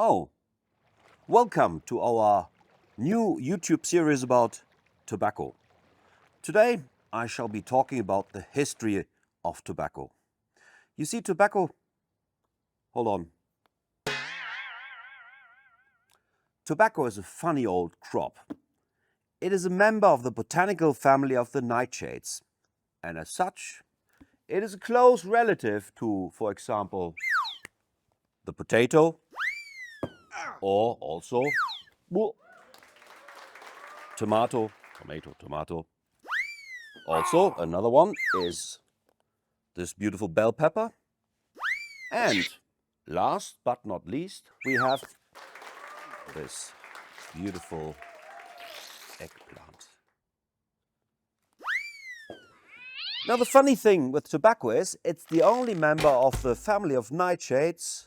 Oh, welcome to our new YouTube series about tobacco. Today I shall be talking about the history of tobacco. You see, tobacco, hold on. Tobacco is a funny old crop. It is a member of the botanical family of the nightshades, and as such, it is a close relative to, for example, the potato, or also tomato. Also, another one is this beautiful bell pepper. And last but not least, we have this beautiful eggplant. Now, the funny thing with tobacco is it's the only member of the family of nightshades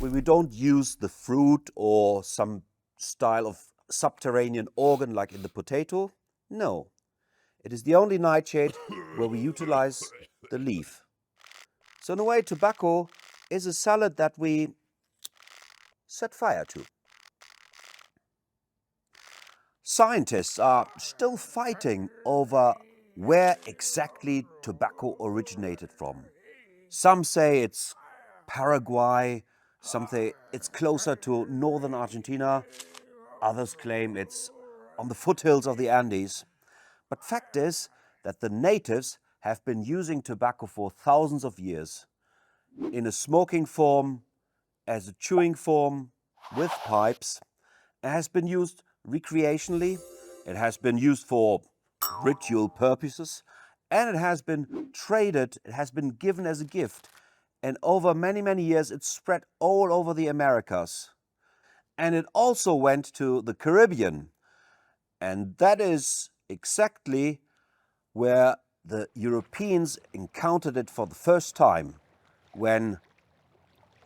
where we don't use the fruit or some style of subterranean organ like in the potato. No, it is the only nightshade where we utilize the leaf. So in a way, tobacco is a salad that we set fire to. Scientists are still fighting over where exactly tobacco originated from. Some say it's Paraguay, some say it's closer to northern Argentina, others claim it's on the foothills of the Andes. But fact is that the natives have been using tobacco for thousands of years in a smoking form, as a chewing form, with pipes. It has been used recreationally, it has been used for ritual purposes, and it has been traded, it has been given as a gift. And over many, many years, it spread all over the Americas. And it also went to the Caribbean. And that is exactly where the Europeans encountered it for the first time, when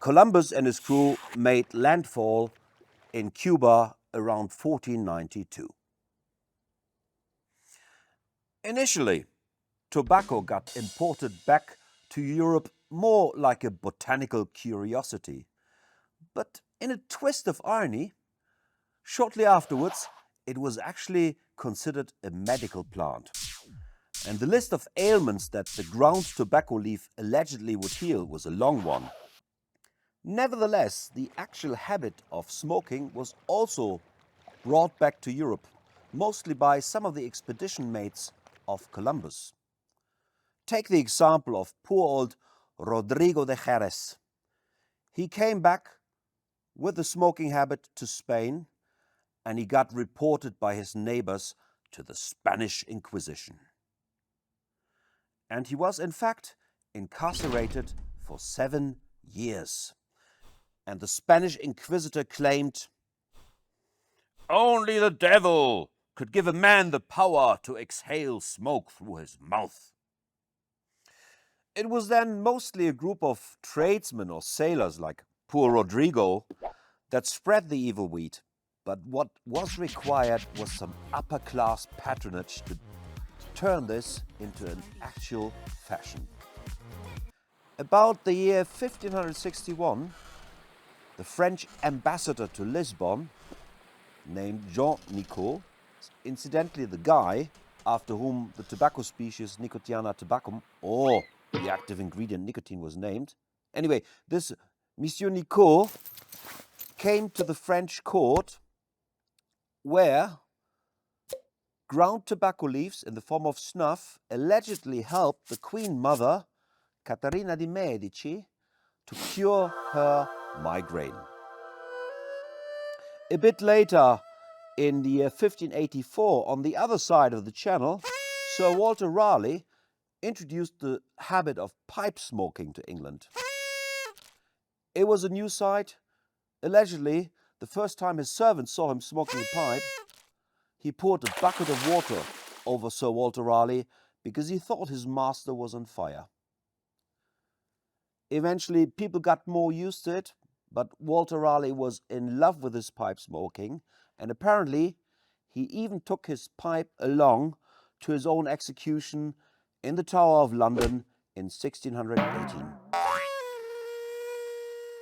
Columbus and his crew made landfall in Cuba around 1492. Initially, tobacco got imported back to Europe more like a botanical curiosity. But in a twist of irony, shortly afterwards, it was actually considered a medical plant. And the list of ailments that the ground tobacco leaf allegedly would heal was a long one. Nevertheless, the actual habit of smoking was also brought back to Europe, mostly by some of the expedition mates of Columbus. Take the example of poor old Rodrigo de Jerez. He came back with the smoking habit to Spain, and he got reported by his neighbors to the Spanish Inquisition. And he was, in fact, incarcerated for 7 years. And the Spanish Inquisitor claimed, "Only the devil could give a man the power to exhale smoke through his mouth." It was then mostly a group of tradesmen or sailors like poor Rodrigo that spread the evil weed. But what was required was some upper class patronage to turn this into an actual fashion. About the year 1561, the French ambassador to Lisbon, named Jean Nicot, incidentally the guy after whom the tobacco species Nicotiana tabacum, or the active ingredient nicotine, was named. Anyway, this Monsieur Nicot came to the French court where ground tobacco leaves in the form of snuff allegedly helped the Queen Mother, Caterina di Medici, to cure her migraine. A bit later, in the year 1584, on the other side of the Channel, Sir Walter Raleigh introduced the habit of pipe smoking to England. It was a new sight. Allegedly, the first time his servant saw him smoking a pipe, he poured a bucket of water over Sir Walter Raleigh because he thought his master was on fire. Eventually, people got more used to it, but Walter Raleigh was in love with his pipe smoking, And apparently, he even took his pipe along to his own execution in the Tower of London in 1618.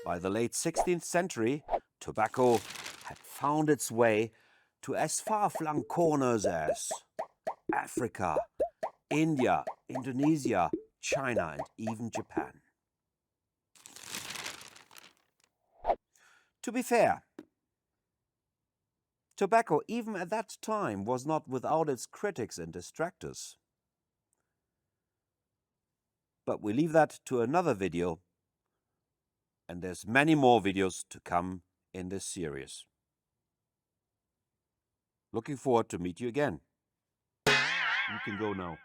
By the late 16th century, tobacco had found its way to as far-flung corners as Africa, India, Indonesia, China, and even Japan. To be fair, tobacco, even at that time, was not without its critics and detractors. But we leave that to another video, and there's many more videos to come in this series. Looking forward to meet you again. You can go now.